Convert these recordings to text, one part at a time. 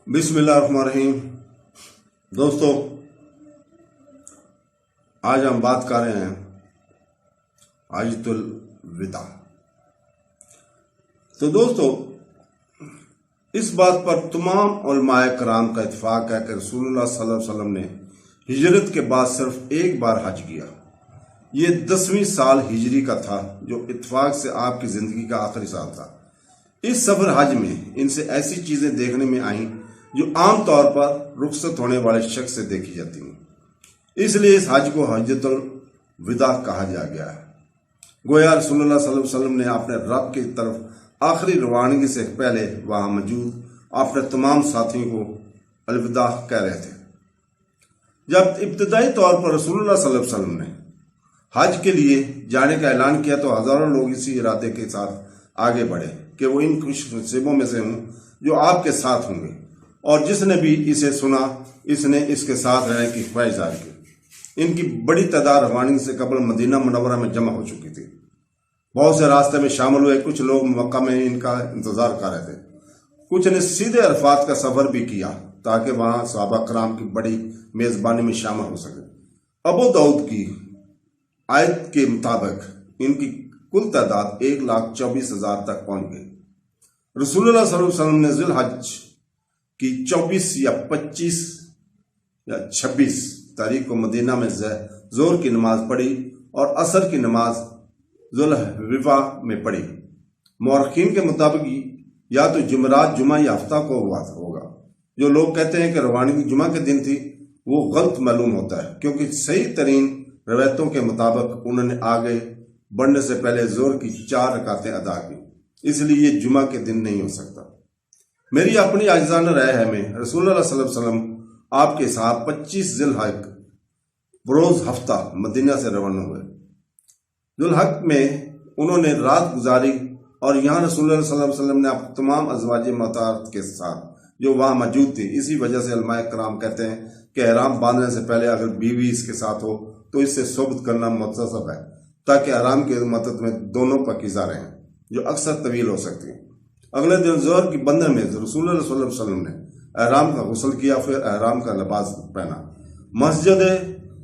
بسم اللہ الرحمن الرحیم۔ دوستو، آج ہم بات کر رہے ہیں حجۃ الوداع۔ تو دوستو، اس بات پر تمام علماء کرام کا اتفاق ہے کہ رسول اللہ صلی اللہ علیہ وسلم نے ہجرت کے بعد صرف ایک بار حج کیا۔ یہ 10ویں سال ہجری کا تھا، جو اتفاق سے آپ کی زندگی کا آخری سال تھا۔ اس سفر حج میں ان سے ایسی چیزیں دیکھنے میں آئیں جو عام طور پر رخصت ہونے والے شخص سے دیکھی جاتی ہیں، اس لیے اس حج کو حجۃ الوداع کہا گیا ہے۔ گویا رسول اللہ صلی اللہ علیہ وسلم نے اپنے رب کی طرف آخری روانگی سے پہلے وہاں موجود اپنے تمام ساتھیوں کو الوداع کہہ رہے تھے۔ جب ابتدائی طور پر رسول اللہ صلی اللہ علیہ وسلم نے حج کے لیے جانے کا اعلان کیا تو ہزاروں لوگ اسی ارادے کے ساتھ آگے بڑھے کہ وہ ان خوش نصیبوں میں سے ہوں جو آپ کے ساتھ ہوں گے، اور جس نے بھی اسے سنا اس نے اس کے ساتھ رہنے کی خواہش ظاہر کی۔ ان کی بڑی تعداد روانگی سے قبل مدینہ منورہ میں جمع ہو چکی تھی۔ بہت سے راستے میں شامل ہوئے، کچھ لوگ مکہ میں ان کا انتظار کر رہے تھے، کچھ نے سیدھے عرفات کا سفر بھی کیا تاکہ وہاں صحابہ کرام کی بڑی میزبانی میں شامل ہو سکے۔ ابو داؤد کی آیت کے مطابق ان کی کل تعداد 1,24,000 تک پہنچ گئی۔ رسول اللہ صلی اللہ علیہ وسلم نے ذی الحج کی 24 یا 25 یا 26 تاریخ کو مدینہ میں ظہر کی نماز پڑھی اور عصر کی نماز ذوالحلیفہ میں پڑھی۔ مورخین کے مطابق یا تو جمعرات جمعہ یا ہفتہ کو ہوا ہوگا۔ جو لوگ کہتے ہیں کہ روانگی جمعہ کے دن تھی وہ غلط معلوم ہوتا ہے، کیونکہ صحیح ترین روایتوں کے مطابق انہوں نے آگے بڑھنے سے پہلے ظہر کی 4 رکعتیں ادا کی، اس لیے یہ جمعہ کے دن نہیں ہو سکتا۔ میری اپنی عاجزانہ رائے ہے میں رسول اللہ صلی اللہ علیہ وسلم آپ کے ساتھ 25 ذی الحج بروز ہفتہ مدینہ سے روانہ ہوئے۔ ذی الحج میں انہوں نے رات گزاری اور یہاں رسول اللہ صلی اللہ علیہ وسلم نے آپ تمام ازواج مطہرات کے ساتھ جو وہاں موجود تھی۔ اسی وجہ سے علماء کرام کہتے ہیں کہ احرام باندھنے سے پہلے اگر بیوی اس کے ساتھ ہو تو اس سے صحبت کرنا متصب ہے، تاکہ احرام کی مدت میں دونوں پاکیزہ رہیں، جو اکثر طویل ہو سکتی ہیں۔ اگلے دن ظہر کی بندر میں رسول اللہ صلی اللہ علیہ وسلم نے احرام کا غسل کیا، پھر احرام کا لباس پہنا، مسجد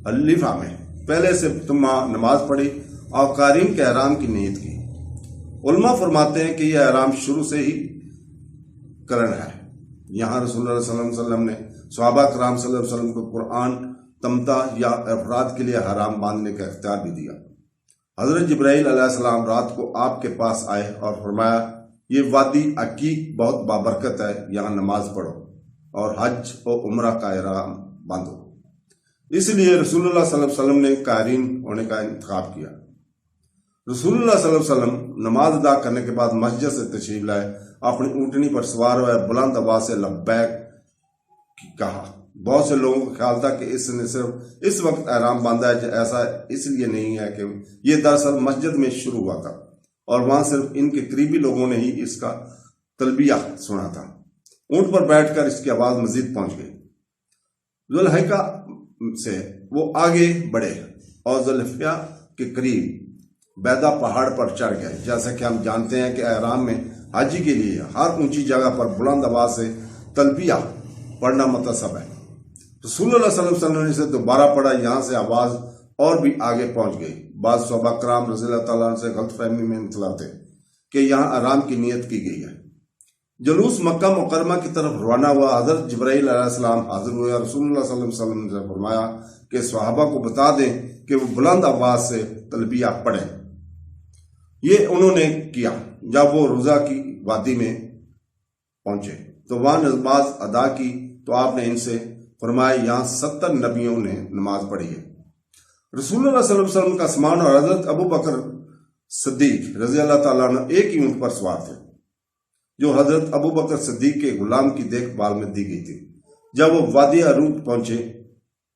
حلیفہ میں پہلے سے نماز پڑھی اور قارین کے احرام کی نیت کی۔ علماء فرماتے ہیں کہ یہ احرام شروع سے ہی کرن ہے۔ یہاں رسول اللہ صلی اللہ علیہ وسلم نے صحابہ کرام صلی اللہ علیہ وسلم کو قرآن تمتع یا افراد کے لیے احرام باندھنے کا اختیار بھی دیا۔ حضرت جبرائیل علیہ السلام رات کو آپ کے پاس آئے اور فرمایا، یہ وادی عقیق بہت بابرکت ہے، یہاں نماز پڑھو اور حج و عمرہ کا احرام باندھو۔ اس لیے رسول اللہ صلی اللہ علیہ وسلم نے قارین ہونے کا انتخاب کیا۔ رسول اللہ صلی اللہ علیہ وسلم نماز ادا کرنے کے بعد مسجد سے تشریف لائے، اپنی اونٹنی پر سوار ہوئے، بلند آواز سے لبیک کہا۔ بہت سے لوگوں کا خیال تھا کہ اس نے صرف اس وقت احرام باندھا ہے، ایسا اس لیے نہیں ہے کہ یہ دراصل مسجد میں شروع ہوا تھا اور وہاں صرف ان کے قریبی لوگوں نے ہی اس کا تلبیہ سنا تھا۔ اونٹ پر بیٹھ کر اس کی آواز مزید پہنچ گئی۔ ذوالحلیفہ سے وہ آگے بڑھے اور ذوالحلیفہ کے قریب بیدا پہاڑ پر چڑھ گئے۔ جیسا کہ ہم جانتے ہیں کہ احرام میں حاجی کے لیے ہر اونچی جگہ پر بلند آواز سے تلبیہ پڑھنا متصب ہے۔ رسول اللہ صلی اللہ علیہ وسلم نے اسے دوبارہ پڑھا، یہاں سے آواز اور بھی آگے پہنچ گئی۔ بعض صحابہ کرام رضی اللہ تعالیٰ عنہ سے غلط فہمی میں اطلاع تھے کہ یہاں احرام کی نیت کی گئی ہے۔ جلوس مکہ مکرمہ کی طرف روانہ ہوا۔ حضرت جبرائیل علیہ السلام حاضر ہوئے اور رسول اللہ صلی اللہ علیہ وسلم نے فرمایا کہ صحابہ کو بتا دیں کہ وہ بلند آواز سے تلبیہ پڑھیں۔ یہ انہوں نے کیا۔ جب وہ روزہ کی وادی میں پہنچے تو وہاں نماز ادا کی تو آپ نے ان سے فرمایا، یہاں 70 نبیوں نے نماز پڑھی ہے۔ رسول اللہ صلی اللہ علیہ وسلم کا سامان اور حضرت ابو بکر صدیق رضی اللہ تعالیٰ عنہ ایک ہی اونٹ پر سوار تھے، جو حضرت ابو بکر صدیق کے غلام کی دیکھ بھال میں دی گئی تھی۔ جب وہ وادی عروق پہنچے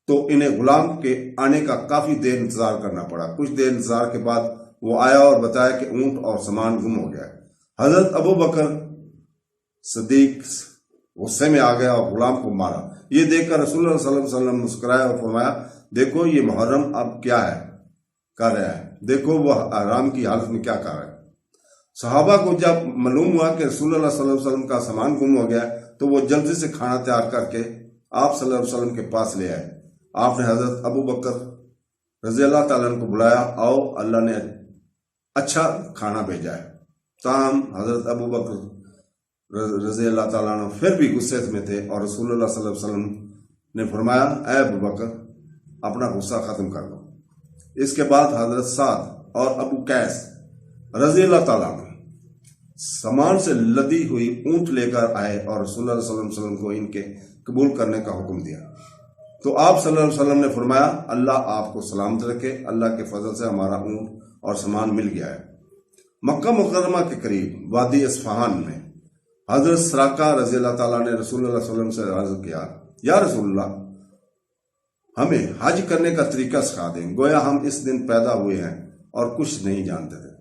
تو انہیں غلام کے آنے کا کافی دیر انتظار کرنا پڑا۔ کچھ دیر انتظار کے بعد وہ آیا اور بتایا کہ اونٹ اور سامان گم ہو گیا ہے۔ حضرت ابو بکر صدیق غصے میں آ گیا اور غلام کو مارا۔ یہ دیکھ کر رسول اللہ صلی اللہ علیہ وسلم مسکرائے اور فرمایا، دیکھو یہ محرم اب کیا ہے کر رہا ہے، دیکھو وہ احرام کی حالت میں کیا کر رہا ہے۔ صحابہ کو جب معلوم ہوا کہ رسول اللہ صلی اللہ علیہ وسلم کا سامان گم ہو گیا تو وہ جلدی سے کھانا تیار کر کے آپ صلی اللہ علیہ وسلم کے پاس لے آئے۔ آپ نے حضرت ابو بکر رضی اللہ تعالیٰ عنہ کو بلایا، آؤ اللہ نے اچھا کھانا بھیجا ہے۔ تاہم حضرت ابو بکر رضی اللہ تعالیٰ عنہ پھر بھی غصے میں تھے، اور رسول اللہ صلی اللہ علیہ وسلم نے فرمایا، اے ابو بکر اپنا غصہ ختم کر دو۔ اس کے بعد حضرت سعد اور ابو قیس رضی اللہ تعالیٰ عنہ سامان سے لدی ہوئی اونٹ لے کر آئے اور رسول اللہ صلی اللہ علیہ وسلم کو ان کے قبول کرنے کا حکم دیا۔ تو آپ صلی اللہ علیہ وسلم نے فرمایا، اللہ آپ کو سلامت رکھے، اللہ کے فضل سے ہمارا اونٹ اور سامان مل گیا ہے۔ مکہ مکرمہ کے قریب وادی اصفہان میں حضرت سراقہ رضی اللہ تعالیٰ نے رسول اللہ صلی اللہ علیہ وسلم سے عرض کیا، یا رسول اللہ ہمیں حج کرنے کا طریقہ سکھا دیں، گویا ہم اس دن پیدا ہوئے ہیں اور کچھ نہیں جانتے تھے۔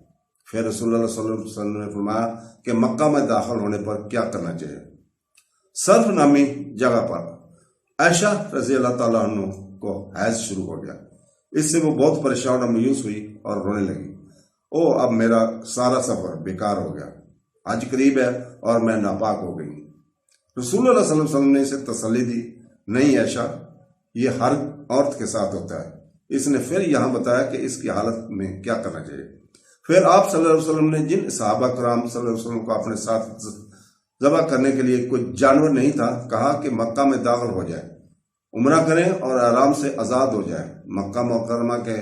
پھر رسول اللہ صلی اللہ علیہ وسلم نے فرمایا کہ مکہ میں داخل ہونے پر کیا کرنا چاہیے۔ سرف نامی جگہ پر عائشہ رضی اللہ تعالیٰ عنہ کو حیض شروع ہو گیا۔ اس سے وہ بہت پریشان اور مایوس ہوئی اور رونے لگی، اب میرا سارا سفر بیکار ہو گیا، حج قریب ہے اور میں ناپاک ہو گئی۔ رسول اللہ صلی اللہ علیہ وسلم نے اسے تسلی دی، نہیں عائشہ، یہ ہر عورت کے ساتھ ہوتا ہے۔ اس نے پھر یہاں بتایا کہ اس کی حالت میں کیا کرنا چاہیے۔ پھر آپ صلی اللہ علیہ وسلم نے جن صحابہ کرام صلی اللہ علیہ وسلم کو اپنے ساتھ ذبح کرنے کے لیے کوئی جانور نہیں تھا، کہا کہ مکہ میں داخل ہو جائے، عمرہ کریں اور آرام سے آزاد ہو جائے۔ مکہ مکرمہ کے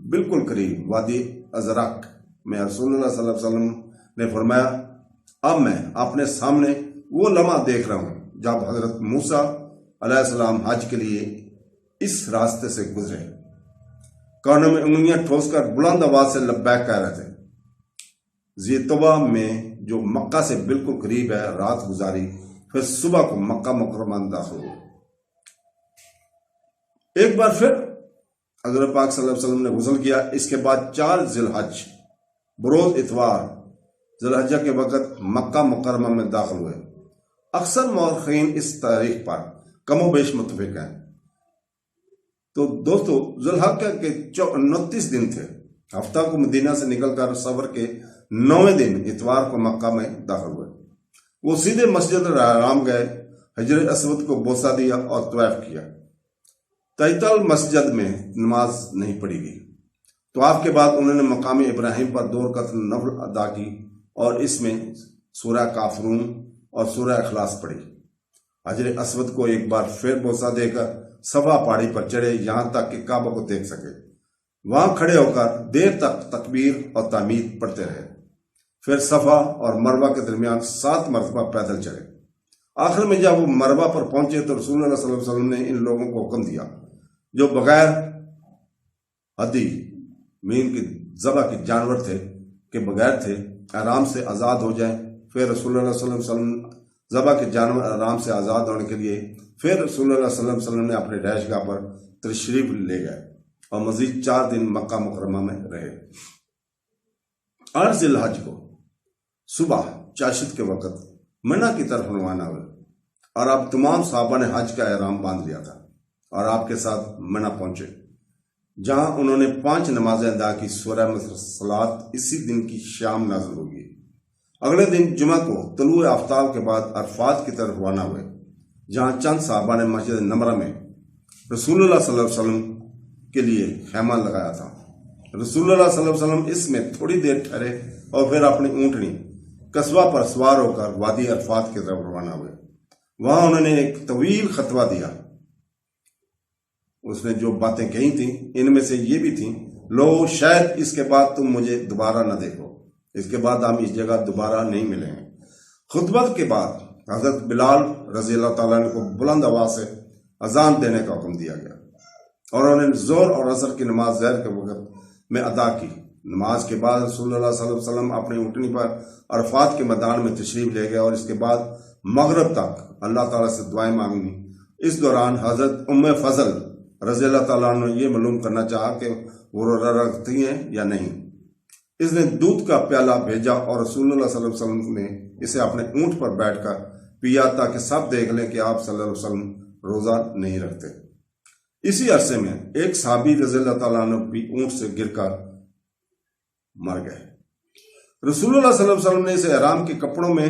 بالکل قریب وادی ازرق میں رسول اللہ صلی اللہ علیہ وسلم نے فرمایا، اب میں اپنے سامنے وہ لمحہ دیکھ رہا ہوں جب حضرت موسیٰ علیہ السلام حج کے لیے اس راستے سے گزرے، کانوں میں انگلیاں ٹھوس کر بلند آواز سے لبیک کہہ رہے تھے۔ زیتوبہ میں جو مکہ سے بالکل قریب ہے رات گزاری، پھر صبح کو مکہ مکرمہ داخل ہوئے۔ ایک بار پھر حضرت پاک صلی اللہ علیہ وسلم نے غسل کیا۔ اس کے بعد 4 ذی الحج بروز اتوار ذی الحجہ کے وقت مکہ مکرمہ میں داخل ہوئے۔ اکثر مورخین اس تاریخ پر کم و بیش متفق ہیں۔ تو دوستو ذی الحجہ کے 29 دن تھے۔ ہفتہ کو مدینہ سے نکل کر سفر کے 9ویں دن اتوار کو مکہ میں داخل ہوئے۔ وہ سیدھے مسجد الحرام گئے، حجر اسود کو بوسہ دیا اور طواف کیا۔ تحت مسجد میں نماز نہیں پڑھی گئی۔ طواف کے بعد انہوں نے مقام ابراہیم پر 2 رکعت نفل ادا کی اور اس میں سورہ کافرون اور سورہ اخلاص پڑھی۔ حجر اسود کو ایک بار پھر بوسہ دے کر صفا پہاڑی پر چڑھے، یہاں تک کہ کعبہ کو دیکھ سکے۔ وہاں کھڑے ہو کر دیر تک تکبیر اور تحمید پڑھتے رہے۔ پھر صفا اور مروہ کے درمیان 7 مرتبہ پیدل چلے۔ آخر میں جب وہ مروہ پر پہنچے تو رسول اللہ صلی اللہ علیہ وسلم نے ان لوگوں کو حکم دیا جو بغیر ہدی مین کی ذبح کے جانور تھے کہ بغیر تھے، آرام سے آزاد ہو جائیں۔ پھر رسول اللہ صلی اللہ علیہ وسلم ذبح کے جانور آرام سے آزاد ہونے کے لیے پھر رسول اللہ صلی اللہ علیہ وسلم نے اپنے رہائش گاہ پر تشریف لے گئے اور مزید 4 دن مکہ مکرمہ میں رہے۔ 8 ذی الحج کو صبح چاشت کے وقت منی کی طرف روانہ ہوئے، اور اب تمام صحابہ نے حج کا احرام باندھ لیا تھا اور آپ کے ساتھ منی پہنچے، جہاں انہوں نے 5 نمازیں ادا کی۔ سورہ مرسلات اسی دن کی شام نازل ہوگی۔ اگلے دن جمعہ کو طلوع آفتاب کے بعد عرفات کی طرف روانہ ہوئے، جہاں چند صحابہ نے مسجد نمرہ میں رسول اللہ صلی اللہ علیہ وسلم کے لیے خیمہ لگایا تھا۔ رسول اللہ صلی اللہ علیہ وسلم اس میں تھوڑی دیر ٹھہرے اور پھر اپنی اونٹنی قصبہ پر سوار ہو کر وادی عرفات کی طرف روانہ ہوئے۔ وہاں انہوں نے ایک طویل خطبہ دیا۔ اس نے جو باتیں کہی تھیں ان میں سے یہ بھی تھیں، لو شاید اس کے بعد تم مجھے دوبارہ نہ دیکھو، اس کے بعد ہم اس جگہ دوبارہ نہیں ملیں گے۔ خطبت کے بعد حضرت بلال رضی اللہ تعالیٰ عنہ کو بلند آواز سے اذان دینے کا حکم دیا گیا، اور انہوں نے ظہر اور عصر کی نماز ظہر کے وقت میں ادا کی۔ نماز کے بعد رسول اللہ صلی اللہ علیہ وسلم اپنی اونٹنی پر عرفات کے میدان میں تشریف لے گئے اور اس کے بعد مغرب تک اللہ تعالیٰ سے دعائیں مانگی۔ اس دوران حضرت ام فضل رضی اللہ تعالیٰ عنہ یہ معلوم کرنا چاہا کہ وہ روزہ رکھتی ہیں یا نہیں۔ اس نے دودھ کا پیالہ بھیجا اور رسول اللہ صلی اللہ علیہ وسلم نے اسے اپنے اونٹ پر بیٹھ کر پیا تاکہ سب دیکھ لیں کہ آپ صلی اللہ علیہ وسلم روزہ نہیں رکھتے۔ اسی عرصے میں ایک صحابی رضی اللہ تعالیٰ عنہ بھی اونٹ سے گر کر مر گئے۔ رسول اللہ صلی اللہ علیہ وسلم نے اسے احرام کے کپڑوں میں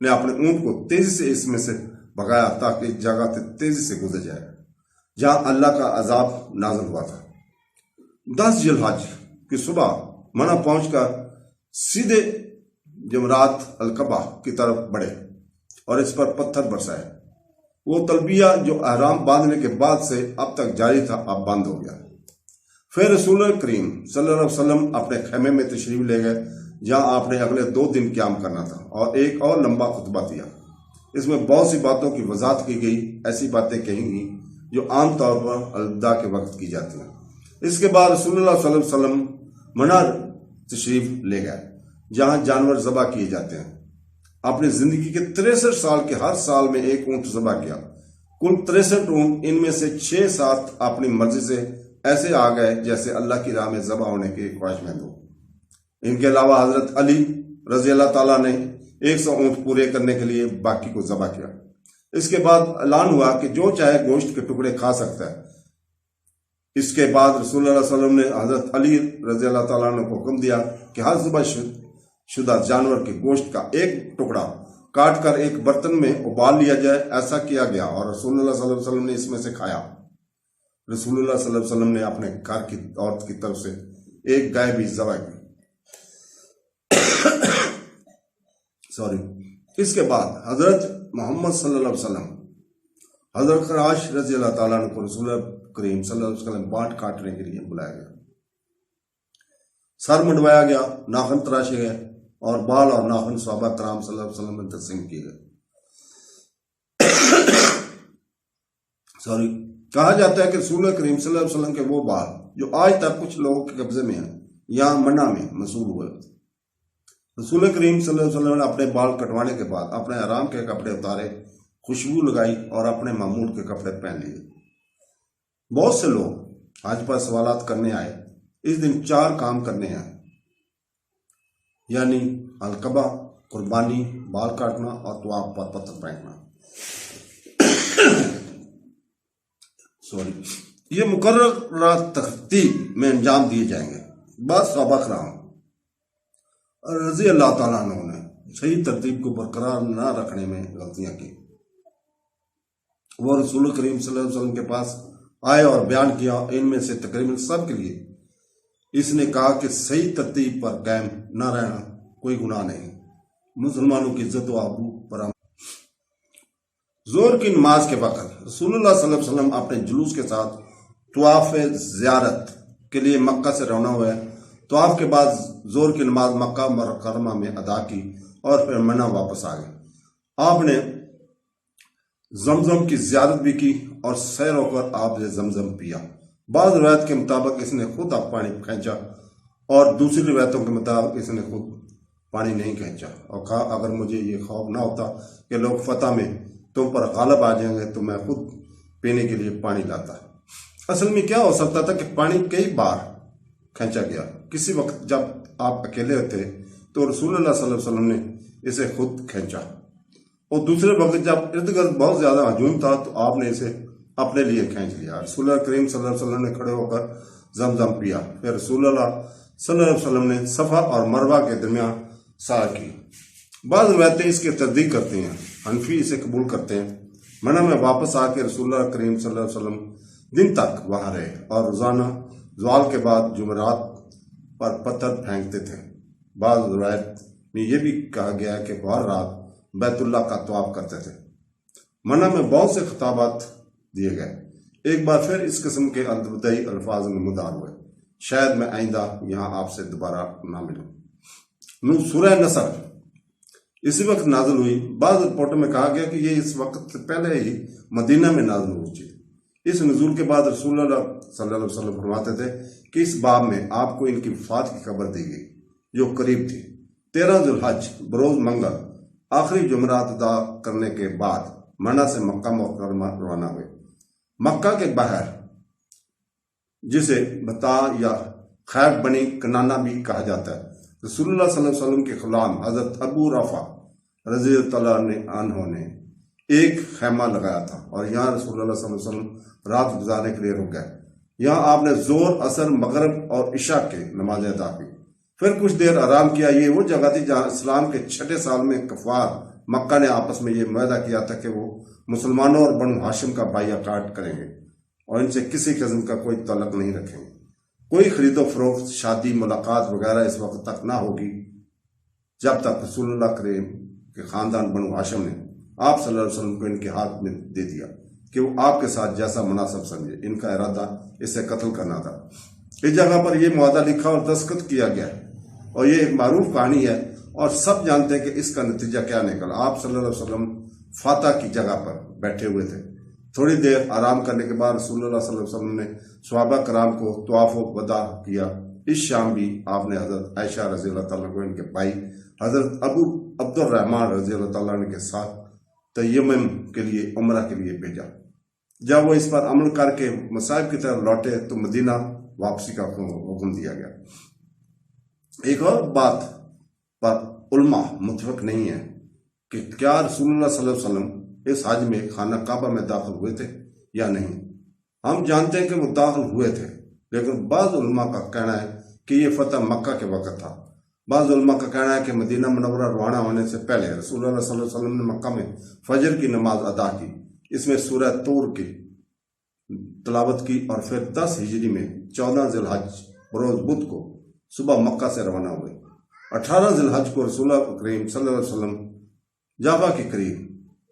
نے اپنے اونٹ کو تیزی سے اس میں سے بھگایا تاکہ اس جگہ سے تیزی سے گزر جائے جہاں اللہ کا عذاب نازل ہوا تھا۔ 10 ذی الحج کی صبح منع پہنچ کر سیدھے جمرات القبہ کی طرف بڑھے اور اس پر پتھر برسائے۔ وہ تلبیہ جو احرام باندھنے کے بعد سے اب تک جاری تھا اب بند ہو گیا۔ پھر رسول کریم صلی اللہ علیہ وسلم اپنے خیمے میں تشریف لے گئے جہاں آپ نے اگلے 2 دن قیام کرنا تھا اور ایک اور لمبا خطبہ دیا۔ اس میں بہت سی باتوں کی وضاحت کی گئی، ایسی باتیں کہیں گی جو عام طور پر الوداع کے وقت کی جاتی ہیں۔ اس کے بعد رسول اللہ صلی اللہ علیہ وسلم منع تشریف لے گئے جہاں جانور ذبح کیے جاتے ہیں۔ اپنی زندگی کے 63 سال کے ہر سال میں ایک اونٹ ذبح کیا۔ کل 63 اونٹ، ان میں سے 6-7 اپنی مرضی سے ایسے آ گئے جیسے اللہ کی راہ میں ذبح ہونے کی خواہش مند ہو۔ ان کے علاوہ حضرت علی رضی اللہ تعالیٰ نے 100 اونٹ پورے کرنے کے لیے باقی کو ذبح کیا۔ اس کے بعد اعلان ہوا کہ جو چاہے گوشت کے ٹکڑے کھا سکتا ہے۔ اس کے بعد رسول اللہ صلی اللہ علیہ وسلم نے حضرت علی رضی اللہ تعالیٰ عنہ کو حکم دیا کہ ہر ذبح شدہ جانور کے گوشت کا ایک ٹکڑا کاٹ کر ایک برتن میں ابال لیا جائے۔ ایسا کیا گیا اور رسول اللہ صلی اللہ علیہ وسلم نے اس میں سے کھایا۔ رسول اللہ صلی اللہ علیہ وسلم نے اپنے گھر کی عورت کی طرف سے ایک گائے بھی ذبح کی۔ اس کے بعد حضرت محمد صلی اللہ علیہ وسلم، حضرت خراش رضی اللہ تعالیٰ عنہ کو رسول کریم صلی اللہ علیہ وسلم بانٹ کاٹنے کے لیے بلایا گیا۔ سر منڈوایا گیا، ناخن تراشے گئے اور بال اور ناخن صحابہ کرام صلی اللہ علیہ وسلم میں تقسیم کیے گئے۔ کہا جاتا ہے کہ رسول کریم صلی اللہ علیہ وسلم کے وہ بال جو آج تک کچھ لوگوں کے قبضے میں ہیں یہاں منع میں منسوب ہوئے۔ رسول کریم صلی اللہ علیہ وسلم نے اپنے بال کٹوانے کے بعد اپنے آرام کے کپڑے اتارے، خوشبو لگائی اور اپنے معمول کے کپڑے پہن لیے۔ بہت سے لوگ حج پر سوالات کرنے آئے۔ اس دن 4 کام کرنے ہیں، یعنی القبہ، قربانی، بال کاٹنا اور طواف پر پتھر پھینکنا۔ یہ مقررہ ترتیب میں انجام دیے جائیں گے۔ بعض صحابہ کرام رضی اللہ تعالیٰ عنہ نے صحیح ترتیب کو برقرار نہ رکھنے میں غلطیاں کی۔ وہ رسول کریم صلی اللہ علیہ وسلم کے پاس آئے اور بیان کیا۔ ان میں سے تقریباً سب کے لیے اس نے کہا کہ صحیح ترتیب پر قائم نہ رہنا کوئی گناہ نہیں، مسلمانوں کی عزت و آبرو پر۔ ظہر کی نماز کے وقت رسول اللہ صلی اللہ علیہ وسلم اپنے جلوس کے ساتھ طواف زیارت کے لیے مکہ سے روانہ ہوئے۔ طواف کے بعد ظہر کی نماز مکہ مکرمہ میں ادا کی اور پھر منع واپس آ گئے۔ آپ نے زمزم کی زیارت بھی کی اور سیر ہو کر آپ نے زمزم پیا۔ بعض روایت کے مطابق اس نے خود آپ پانی کھینچا اور دوسری روایتوں کے مطابق اس نے خود پانی نہیں کھینچا اور کہا اگر مجھے یہ خوف نہ ہوتا کہ لوگ فتح میں تم پر غالب آ جائیں گے تو میں خود پینے کے لیے پانی لاتا۔ اصل میں کیا ہو سکتا تھا کہ پانی کئی بار کھینچا گیا۔ کسی وقت جب آپ اکیلے تھے تو رسول اللہ صلی اللہ علیہ وسلم نے اسے خود کھینچا اور دوسرے وقت جب ارد گرد بہت زیادہ ہجوم تھا تو آپ نے اسے اپنے لیے کھینچ لیا۔ رسول اللہ کریم صلی اللہ علیہ وسلم نے کھڑے ہو کر زمزم پیا۔ پھر رسول اللہ صلی اللہ علیہ وسلم نے صفا اور مروہ کے درمیان سعی کی۔ بعض روایتیں اس کی تصدیق کرتی ہیں، حنفی اسے قبول کرتے ہیں۔ منع میں واپس آ کے رسول اللہ کریم صلی اللہ علیہ وسلم دن تک وہاں رہے اور روزانہ زوال کے بعد جمعرات پر پتھر پھینکتے تھے۔ بعض روایت میں یہ بھی کہا گیا ہے کہ وہ ہر رات بیت اللہ کا طواف کرتے تھے۔ منع میں بہت سے خطابات دیے گئے۔ ایک بار پھر اس قسم کے الوداعی الفاظ نمودار ہوئے۔ شاید میں آئندہ یہاں آپ سے دوبارہ نہ ملوں۔ سورہ نصر اسی وقت نازل ہوئی۔ بعض رپورٹوں میں کہا گیا کہ یہ اس وقت سے پہلے ہی مدینہ میں نازل ہو چکی۔ اس نزول کے بعد رسول اللہ صلی اللہ علیہ وسلم فرماتے تھے کہ اس باب میں آپ کو ان کی وفات کی خبر دی گئی جو قریب تھی۔ 13 ذی الحج بروز منگل آخری جمعرات ادا کرنے کے بعد منع سے مکہ مکرمہ روانہ ہوئے۔ مکہ کے باہر جسے بتا یا خیب بنی کنانہ بھی کہا جاتا ہے، رسول اللہ صلی اللہ علیہ وسلم کے غلام حضرت ابو رافع رضی اللہ عنہ نے ایک خیمہ لگایا تھا اور یہاں رسول اللہ صلی اللہ علیہ وسلم رات گزارنے کے لیے رک گئے۔ یہاں آپ نے ظہر، عصر، مغرب اور عشاء کے نمازیں ادا کی، پھر کچھ دیر آرام کیا۔ یہ وہ جگہ تھی جہاں اسلام کے 6 سال میں کفار مکہ نے آپس میں یہ معاہدہ کیا تھا کہ وہ مسلمانوں اور بنو ہاشم کا بائیکاٹ کریں گے اور ان سے کسی قسم کا کوئی تعلق نہیں رکھیں گے۔ کوئی خرید و فروخت، شادی، ملاقات وغیرہ اس وقت تک نہ ہوگی جب تک رسول اللہ کریم کے خاندان بنو ہاشم نے آپ صلی اللہ علیہ وسلم کو ان کے ہاتھ میں دے دیا کہ وہ آپ کے ساتھ جیسا مناسب سمجھے۔ ان کا ارادہ اسے قتل کرنا تھا۔ اس جگہ پر یہ معاہدہ لکھا اور دستخط کیا گیا ہے اور یہ ایک معروف کہانی ہے اور سب جانتے ہیں کہ اس کا نتیجہ کیا نکلا۔ آپ صلی اللہ علیہ وسلم فاتح کی جگہ پر بیٹھے ہوئے تھے۔ تھوڑی دیر آرام کرنے کے بعد رسول اللہ صلی اللہ علیہ وسلم نے صحابہ کرام کو طواف و وداع کیا۔ اس شام بھی آپ نے حضرت عائشہ رضی اللہ تعالیٰ کو ان کے بھائی حضرت ابو عبد الرحمن رضی اللہ تعالیٰ عنہ کے ساتھ تیمم کے لیے عمرہ کے لیے بھیجا۔ جب وہ اس پر عمل کر کے مصائب کی طرف لوٹے تو مدینہ واپسی کا حکم دیا گیا۔ ایک اور بات پر علماء متفق نہیں ہے کہ کیا رسول اللہ صلی اللہ علیہ وسلم اس حج میں خانہ کعبہ میں داخل ہوئے تھے یا نہیں۔ ہم جانتے ہیں کہ وہ داخل ہوئے تھے، لیکن بعض علماء کا کہنا ہے کہ یہ فتح مکہ کے وقت تھا۔ بعض علماء کا کہنا ہے کہ مدینہ منورہ روانہ ہونے سے پہلے رسول اللہ صلی اللہ علیہ وسلم نے مکہ میں فجر کی نماز ادا کی، اس میں سورہ طور کی تلاوت کی اور پھر 10 ہجری میں 14 ذی الحج بروز بدھ کو صبح مکہ سے روانہ ہوئے۔ 18 ذی الحج کو رسول اللہ کریم صلی اللہ علیہ وسلم جعفہ کے قریب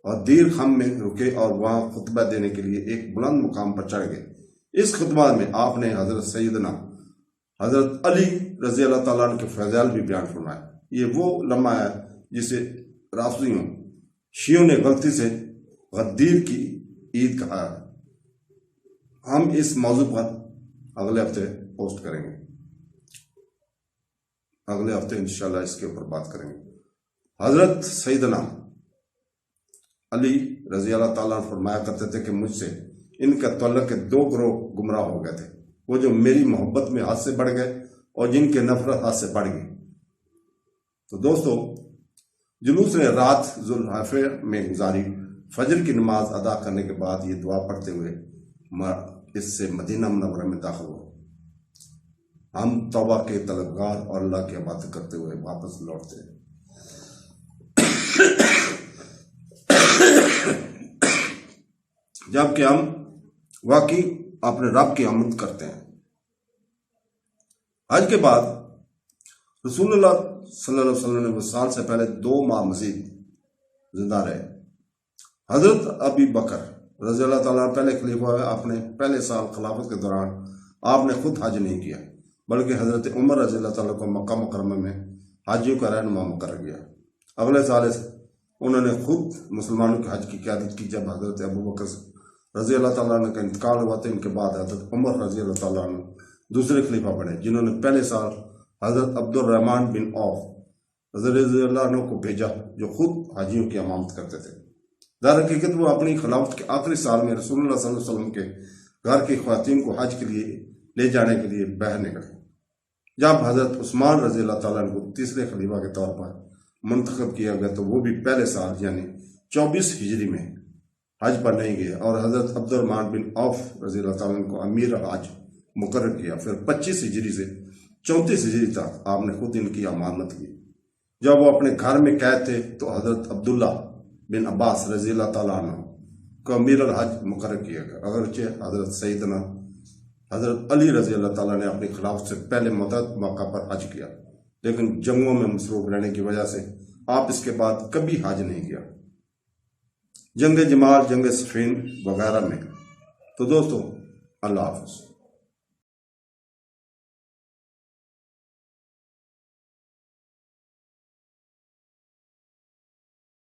اور دیر خم میں رکے اور وہاں خطبہ دینے کے لیے ایک بلند مقام پر چڑھ گئے۔ اس خطبہ میں آپ نے حضرت سیدنا حضرت علی رضی اللہ تعالیٰ عنہ کے فضائل بھی بیان فرمائے۔ یہ وہ لمحہ ہے جسے رافضیوں شیعوں نے غلطی سے غدیر کی عید کہا ہے۔ ہم اس موضوع پر اگلے ہفتے پوسٹ کریں گے، اگلے ہفتے انشاءاللہ اس کے اوپر بات کریں گے۔ حضرت سیدنا علی رضی اللہ تعالیٰ عنہ فرمایا کرتے تھے کہ مجھ سے ان کا تعلق کے 2 گروہ گمراہ ہو گئے تھے، وہ جو میری محبت میں حد سے بڑھ گئے اور جن کے نفرت حد سے بڑھ گئی۔ تو دوستو، جلوس نے رات ذوالحلیفہ میں گزاری، فجر کی نماز ادا کرنے کے بعد یہ دعا پڑھتے ہوئے اس سے مدینہ منورہ میں داخل ہوا۔ ہم توبہ کے طلبگار اور اللہ کی عبادت کرتے ہوئے واپس لوٹتے ہیں۔ جبکہ ہم واقعی اپنے رب کی آمد کرتے ہیں۔ حج کے بعد رسول اللہ صلی اللہ علیہ وسلم نے وصال سے پہلے 2 ماہ مزید زندہ رہے۔ حضرت ابی بکر رضی اللہ تعالیٰ پہلے خلیفہ ہوئے۔ اپنے پہلے سال خلافت کے دوران آپ نے خود حج نہیں کیا، بلکہ حضرت عمر رضی اللہ تعالیٰ کو مکہ مکرمہ میں حاجیوں کا رہنما مقرر کیا۔ اگلے سال انہوں نے خود مسلمانوں کے حج کی قیادت کی۔ جب حضرت ابو بکر رضی اللہ تعالیٰ عنہ کا انتقال ہوا تو ان کے بعد حضرت عمر رضی اللہ تعالیٰ عنہ دوسرے خلیفہ بنے، جنہوں نے پہلے سال حضرت عبد الرحمن بن عوف رضی اللہ عنہ کو بھیجا، جو خود حاجیوں کی امامت کرتے تھے۔ در حقیقت وہ اپنی خلافت کے آخری سال میں رسول اللہ صلی اللہ علیہ وسلم کے گھر کی خواتین کو حج کے لیے لے جانے کے لیے باہر نکلے۔ جب حضرت عثمان رضی اللہ تعالیٰ عنہ کو تیسرے خلیفہ کے طور پر منتخب کیا گیا تو وہ بھی پہلے سال یعنی 24 ہجری میں حج پر نہیں گئے اور حضرت عبد الرحمن بن عوف رضی اللہ تعالیٰ عنہ کو امیر حج مقرر کیا۔ پھر 25 ہجری سے 34 ہجری تک آپ نے خود ان کی امانت کی۔ جب وہ اپنے گھر میں قید تھے تو حضرت عبداللہ بن عباس رضی اللہ تعالیٰ عنہ کو امیر الحج مقرر کیا گیا، اگرچہ حضرت سیدنا حضرت علی رضی اللہ تعالیٰ نے اپنی خلافت سے پہلے متعدد موقع پر حج کیا، لیکن جنگوں میں مصروف رہنے کی وجہ سے آپ اس کے بعد کبھی حج نہیں کیا، جنگ جمال، جنگ صفین وغیرہ میں۔ تو دوستو، اللہ حافظ۔